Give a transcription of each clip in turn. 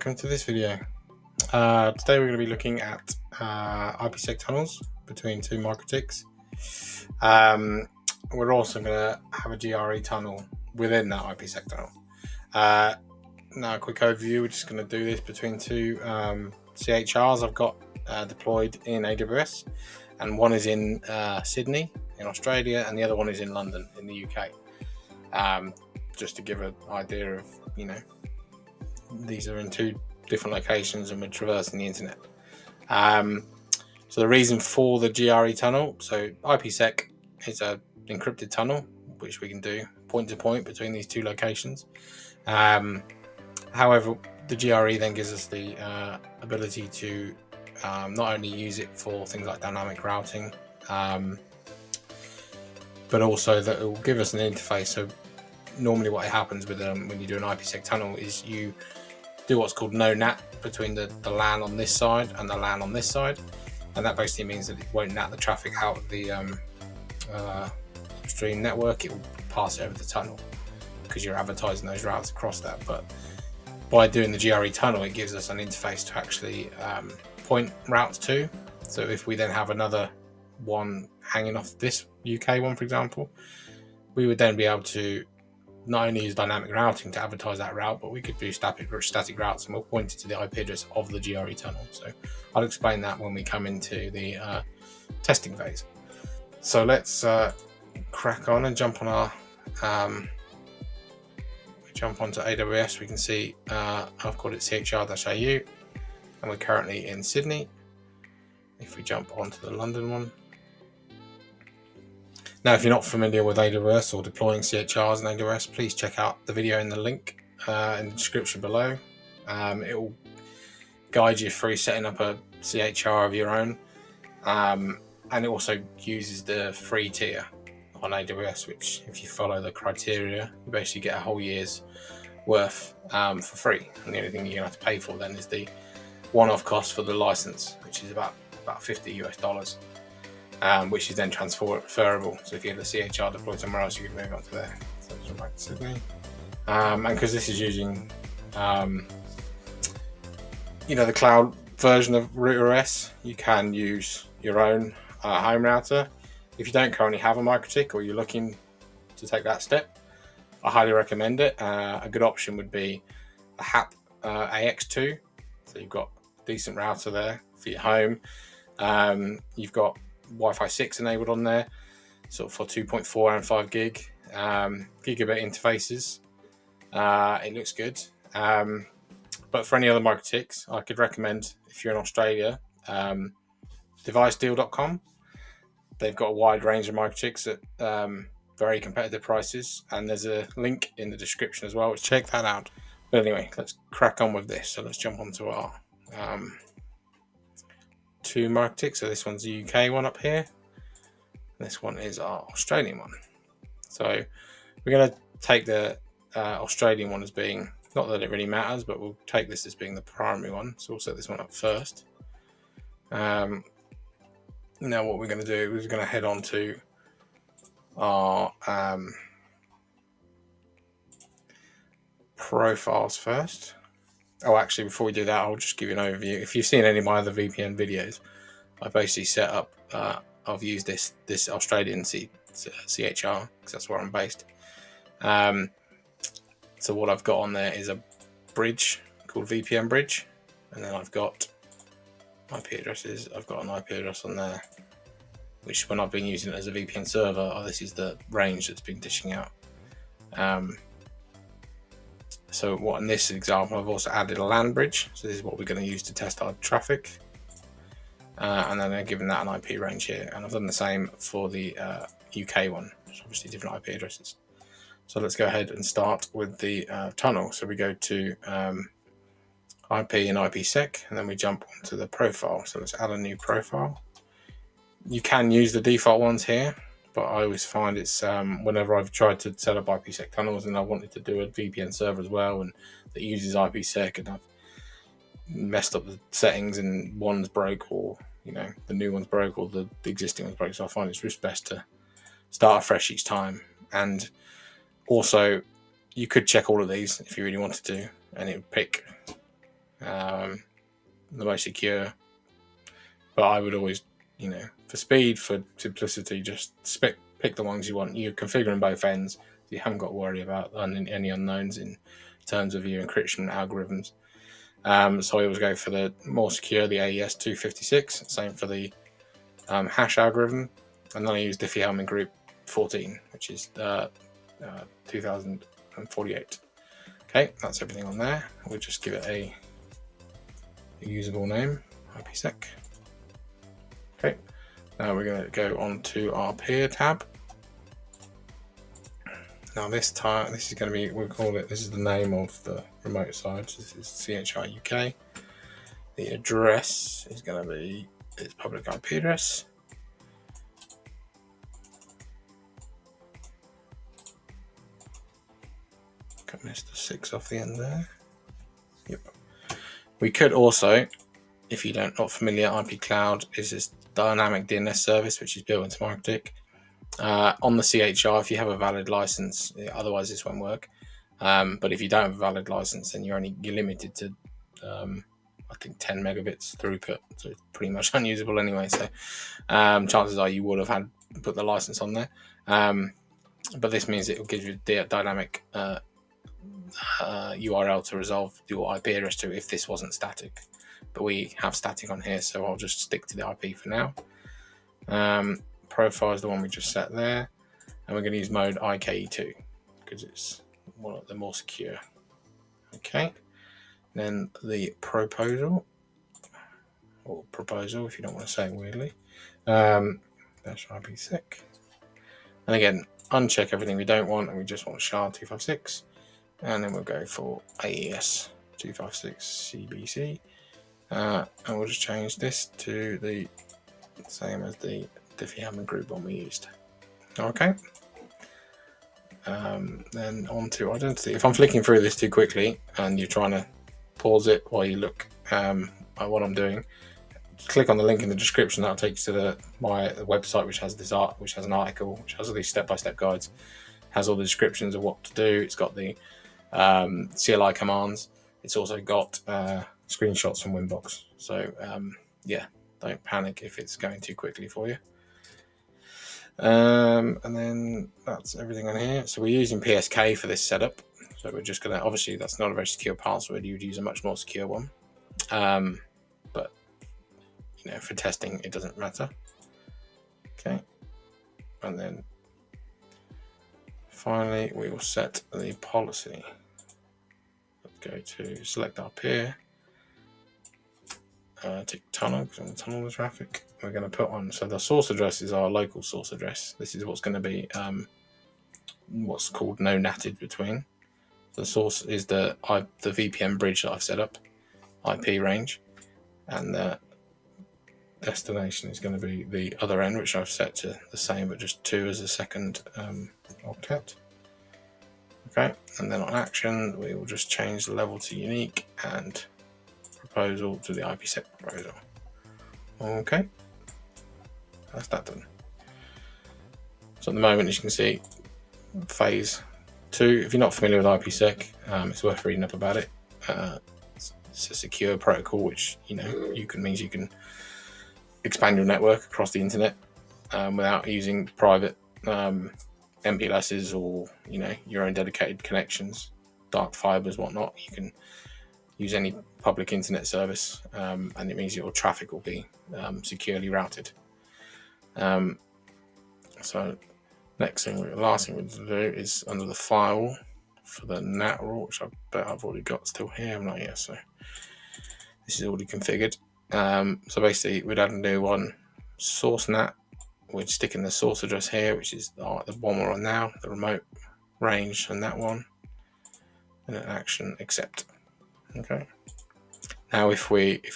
welcome to this video. Today we're going to be looking at IPsec tunnels between two MikroTiks. We're also going to have a GRE tunnel within that IPsec tunnel. Now a quick overview, we're just going to do this between two CHRs I've got deployed in AWS, and one is in Sydney in Australia and the other one is in London in the UK. Just to give an idea of, these are in two different locations and we're traversing the internet. So the reason for the GRE tunnel, so IPsec is an encrypted tunnel which we can do point to point between these two locations. However, the GRE then gives us the ability to not only use it for things like dynamic routing, but also that it will give us an interface. So normally what happens with when you do an IPsec tunnel is you do what's called no NAT between the LAN on this side and the LAN on this side, and that basically means that it won't NAT the traffic out of the upstream network. It will pass it over the tunnel because you're advertising those routes across that. But by doing the GRE tunnel, it gives us an interface to actually point routes to. So if we then have another one hanging off this UK one, for example, we would then be able to not only use dynamic routing to advertise that route, but we could do static routes, and we'll point it to the IP address of the GRE tunnel. So I'll explain that when we come into the testing phase. So let's crack on and jump on our jump onto AWS. We can see I've called it CHR-AU, and we're currently in Sydney. If we jump onto the London one. Now, if you're not familiar with AWS or deploying CHRs in AWS, please check out the video in the link in the description below. It will guide you through setting up a CHR of your own, and it also uses the free tier on AWS, which, if you follow the criteria, you basically get a whole year's worth for free. And the only thing you're going to have to pay for then is the one-off cost for the license, which is about $50 US. Which is then transferable. So if you have the CHR deployed somewhere else, you can move on to there. So let's go back to Sydney. And because this is using, the cloud version of RouterOS, you can use your own home router. If you don't currently have a MikroTik or you're looking to take that step, I highly recommend it. A good option would be a HAP AX2. So you've got a decent router there for your home. You've got Wi-Fi 6 enabled on there, sort of for 2.4 and 5 gig gigabit interfaces. It looks good. But for any other MikroTiks, I could recommend, if you're in Australia, devicedeal.com. They've got a wide range of MikroTiks at very competitive prices, and there's a link in the description as well, which check that out. But anyway, let's crack on with this. So let's jump onto our two MikroTiks. So this one's the UK one up here. This one is our Australian one. So we're going to take the Australian one as being, not that it really matters, but we'll take this as being the primary one. So we'll set this one up first. Now what we're going to do is we're going to head on to our profiles first. Oh, actually, before we do that, I'll just give you an overview. If you've seen any of my other VPN videos, I basically set up, I've used this Australian CHR, because that's where I'm based. So what I've got on there is a bridge called VPN bridge, and then I've got IP addresses. I've got an IP address on there, which when I've been using it as a VPN server, this is the range that's been dishing out. So what in this example, I've also added a LAN bridge. So this is what we're going to use to test our traffic. And then I've given that an IP range here. And I've done the same for the UK one, which obviously different IP addresses. So let's go ahead and start with the tunnel. So we go to IP and IPsec, and then we jump onto the profile. So let's add a new profile. You can use the default ones here, but I always find it's whenever I've tried to set up IPsec tunnels and I wanted to do a VPN server as well, and that uses IPsec, and I've messed up the settings and one's broke, or the new one's broke, or the existing one's broke. So I find it's just best to start afresh each time. And also, you could check all of these if you really wanted to, and it would pick the most secure. But I would always, for speed, for simplicity, just pick the ones you want. You're configuring both ends, so you haven't got to worry about any unknowns in terms of your encryption algorithms. So I always go for the more secure, the AES 256. Same for the hash algorithm, and then I use Diffie-Hellman group 14, which is 2048. Okay, that's everything on there. We'll just give it a usable name, IPsec. Okay, now we're going to go on to our peer tab. Now this is going to be, this is the name of the remote side. So this is CHI UK. The address is going to be its public IP address. Got Mr. 6 off the end there. Yep. We could also, if you're not familiar, IP Cloud is this dynamic DNS service which is built into MikroTik. On the CHR, if you have a valid license, otherwise this won't work. But if you don't have a valid license, then you're limited to, I think, 10 megabits throughput, so it's pretty much unusable anyway. So chances are you would have had put the license on there. But this means it will give you the dynamic URL to resolve your IP address to if this wasn't static. But we have static on here, so I'll just stick to the IP for now. Profile is the one we just set there, and we're going to use mode IKE2 because it's one of the more secure. Okay, then the proposal, or proposal if you don't want to say it weirdly, dash IPsec, and again uncheck everything we don't want, and we just want SHA-256, and then we'll go for AES 256 CBC, and we'll just change this to the same as the Diffie-Hellman group one we used. Okay. Then on to identity. If I'm flicking through this too quickly and you're trying to pause it while you look at what I'm doing, click on the link in the description. That'll take you to my website, which has an article, which has all these step-by-step guides, has all the descriptions of what to do. It's got the CLI commands. It's also got screenshots from Winbox. So yeah, don't panic if it's going too quickly for you. And then that's everything on here. So we're using PSK for this setup. So we're just gonna, obviously that's not a very secure password. You'd use a much more secure one. But for testing, it doesn't matter. Okay. And then finally, we will set the policy. Let's go to select our peer. Tick tunnel, because on the tunnel the traffic. We're going to put on, so the source address is our local source address. This is what's going to be what's called no natted between. The source is the VPN bridge that I've set up, IP range, and the destination is going to be the other end, which I've set to the same, but just 2 as a second octet. Okay, and then on action, we will just change the level to unique and proposal to the IPsec proposal. Okay, that's that done. So at the moment, as you can see, phase 2. If you're not familiar with IPsec, it's worth reading up about it. It's a secure protocol, which means you can expand your network across the internet without using private MPLSs or your own dedicated connections, dark fibers, whatnot. You can use any public internet service, and it means your traffic will be securely routed. So last thing we're going to do is under the file for the NAT rule, which I bet I've already got still here, haven't I? Yeah, so this is already configured. So basically we'd add a new one, source NAT. We'd stick in the source address here, which is the one we're on now, the remote range, and that one, and an action accept. Okay. Now, if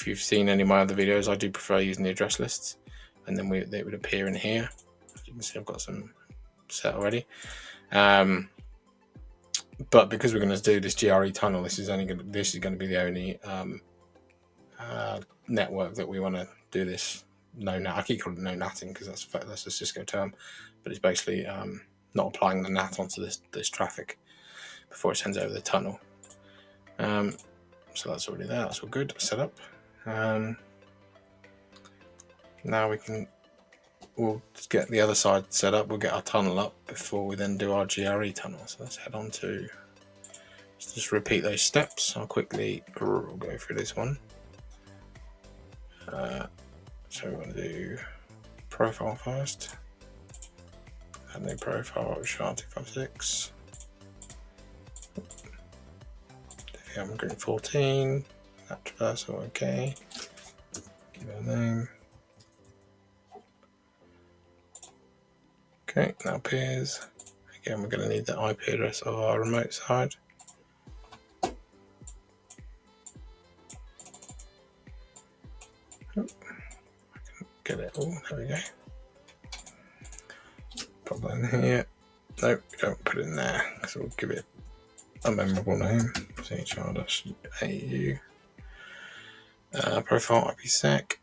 you've seen any of my other videos, I do prefer using the address lists, and then they would appear in here. As you can see, I've got some set already. But because we're going to do this GRE tunnel, this is going to be the only network that we want to do this no NAT. I keep calling it no natting because that's a Cisco term, but it's basically not applying the NAT onto this traffic before it sends over the tunnel. So that's already there, that's all good, set up. Now we'll get the other side set up, we'll get our tunnel up before we then do our GRE tunnel. So let's head on to, let's just repeat those steps. I'll quickly go through this one. So we're going to do profile first. Add new profile, SHA-256. I'm green 14. That traversal, okay. Give it a name. Okay, now peers. Again, we're going to need the IP address of our remote side. I can get it all. There we go. Pop that in here. Nope, we don't put it in there because we'll give it a memorable name. CHR-AU. Profile IPsec.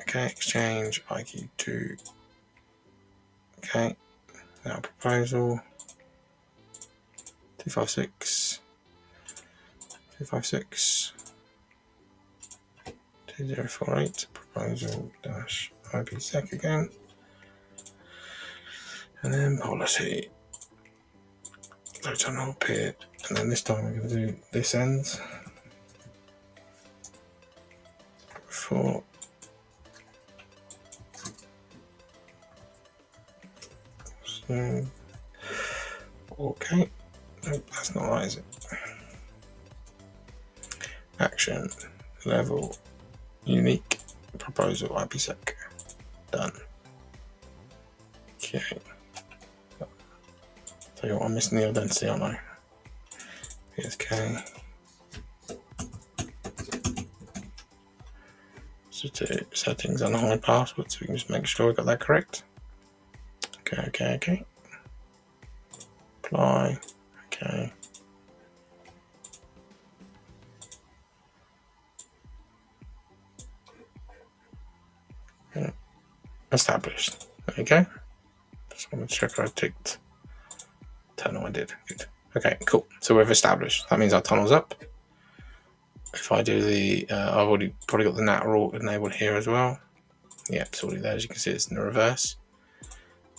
Okay, exchange IQ2. Okay, now proposal 256 2048 proposal dash IPsec again, and then policy load tunnel peer, and then this time we're going to do this ends for so, okay, nope, that's not right, is it? Action level unique proposal IPsec done. Okay, tell you what, I'm missing the identity, aren't I? PSK. So to settings and hide password, so we can just make sure we got that correct. Okay. Apply. Okay. Yeah. Established. There you go. Just want to check I ticked. Tunnel I did. Good. Okay, cool. So we've established. That means our tunnel's up. If I do the, I've already probably got the NAT route enabled here as well. Yep, it's already there. As you can see, it's in the reverse.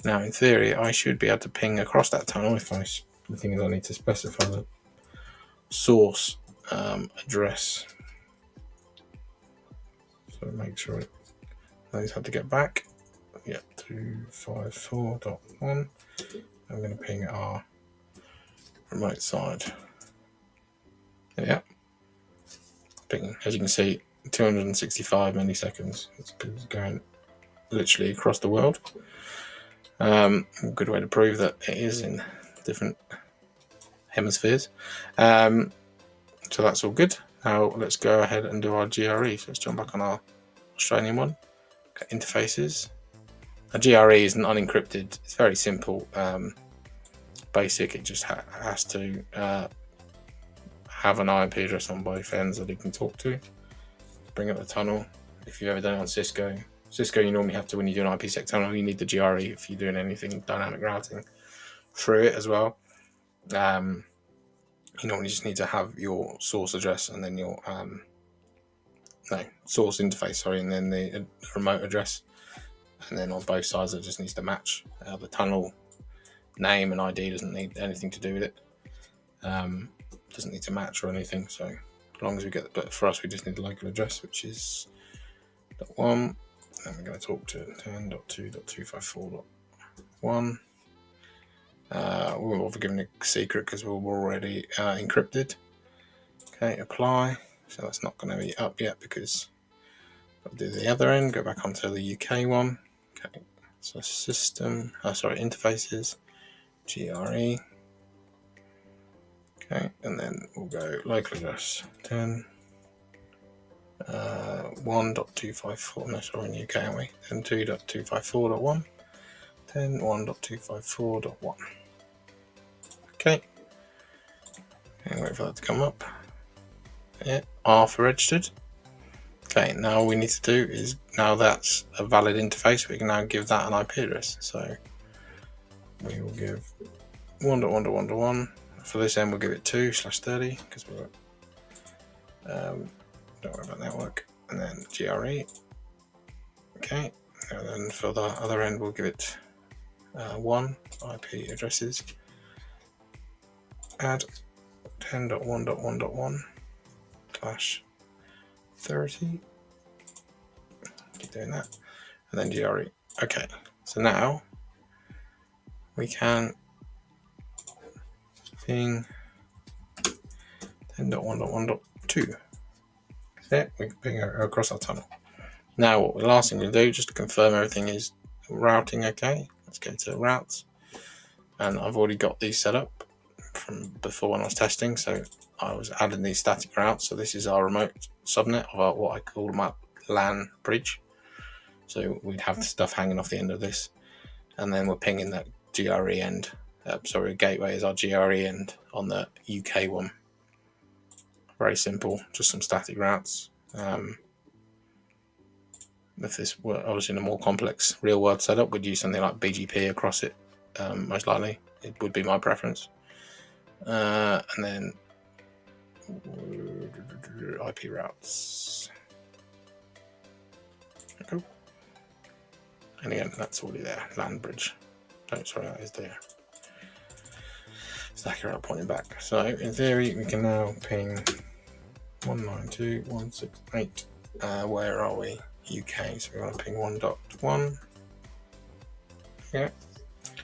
Now, in theory, I should be able to ping across that tunnel. The thing is, I need to specify the source address. So make sure it knows how to get back. Yep, 254.1. I'm going to ping our remote side. Yeah. Ping, as you can see, 265 milliseconds. It's going literally across the world. A good way to prove that it is in different hemispheres. So that's all good. Now let's go ahead and do our GRE. So let's jump back on our Australian one. Okay, interfaces. A GRE is an unencrypted. It's very simple, basic. It just has to have an IP address on both ends that it can talk to. Bring up the tunnel. If you've ever done it on Cisco, you normally have to, when you do an IPsec tunnel, you need the GRE if you're doing anything dynamic routing through it as well. You normally just need to have your source address and then your source interface, sorry, and then the remote address, and then on both sides it just needs to match. The tunnel name and ID doesn't need anything to do with it. Doesn't need to match or anything. So as long as we get, but for us we just need the local address, which is .1, and we're going to talk to 10.2.254.1. We're given a secret because we're already encrypted. Okay, apply. So that's not going to be up yet because I'll do the other end. Go back onto the UK one. Okay, so system. Interfaces. GRE. Okay, and then we'll go local address 10. 1.254. No, sorry, in the UK, aren't we? 10.2.254.1. 10.1.254.1. Okay. And wait for that to come up. Yeah, R for registered. Okay, now all we need to do is, now that's a valid interface, we can now give that an IP address. So we will give 1.1.1.1. For this end, we'll give it 2/30 because we're Don't worry about network, and then GRE. Okay, and then for the other end, we'll give it 1 IP addresses. Add 10.1.1.1/30. Keep doing that, and then GRE. Okay, so now we can ping 10.1.1.2. There, we can ping across our tunnel. Now, what the last thing we'll do, just to confirm everything is routing okay. Let's go to routes, and I've already got these set up from before when I was testing, so I was adding these static routes. So this is our remote subnet of our, what I call my LAN bridge. So we'd have the stuff hanging off the end of this, and then we're pinging that GRE end. Gateway is our GRE end on the UK one. Very simple, just some static routes. If this were obviously in a more complex real world setup, we'd use something like BGP across it. Most likely, it would be my preference. And then IP routes. Okay. And again, that's already there. LAN bridge. Oh, sorry, that is there. Stack route pointing back. So in theory, we can now ping 192.168. Where are we? UK. So we want to ping 1.1. Yeah.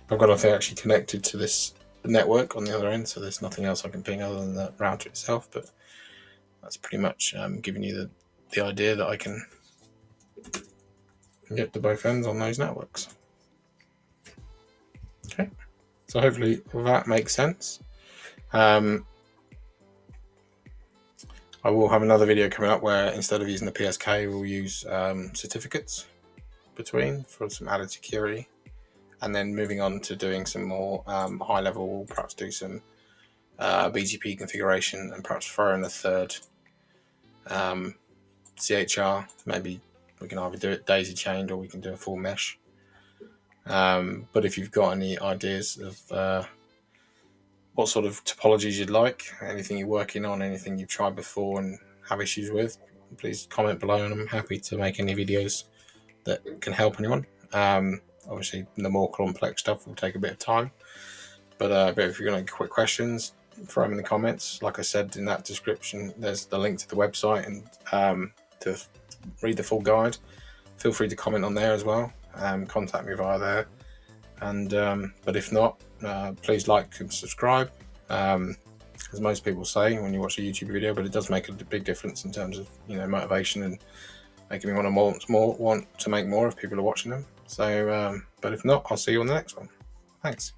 I've got nothing actually connected to this network on the other end, so there's nothing else I can ping other than the router itself, but that's pretty much giving you the idea that I can get to both ends on those networks. Okay, so hopefully that makes sense. I will have another video coming up where instead of using the PSK, we'll use certificates between for some added security, and then moving on to doing some more high level, perhaps do some BGP configuration, and perhaps throw in a third CHR. Maybe we can either do it daisy chained or we can do a full mesh. But if you've got any ideas of what sort of topologies you'd like, anything you're working on, anything you've tried before and have issues with, please comment below, and I'm happy to make any videos that can help anyone. Obviously, the more complex stuff will take a bit of time, but if you've got any quick questions, throw them in the comments. Like I said in that description, there's the link to the website, and to read the full guide. Feel free to comment on there as well. Contact me via there, and but if not, please like and subscribe, as most people say when you watch a YouTube video, but it does make a big difference in terms of motivation and making me want to make more if people are watching them. So but if not, I'll see you on the next one. Thanks.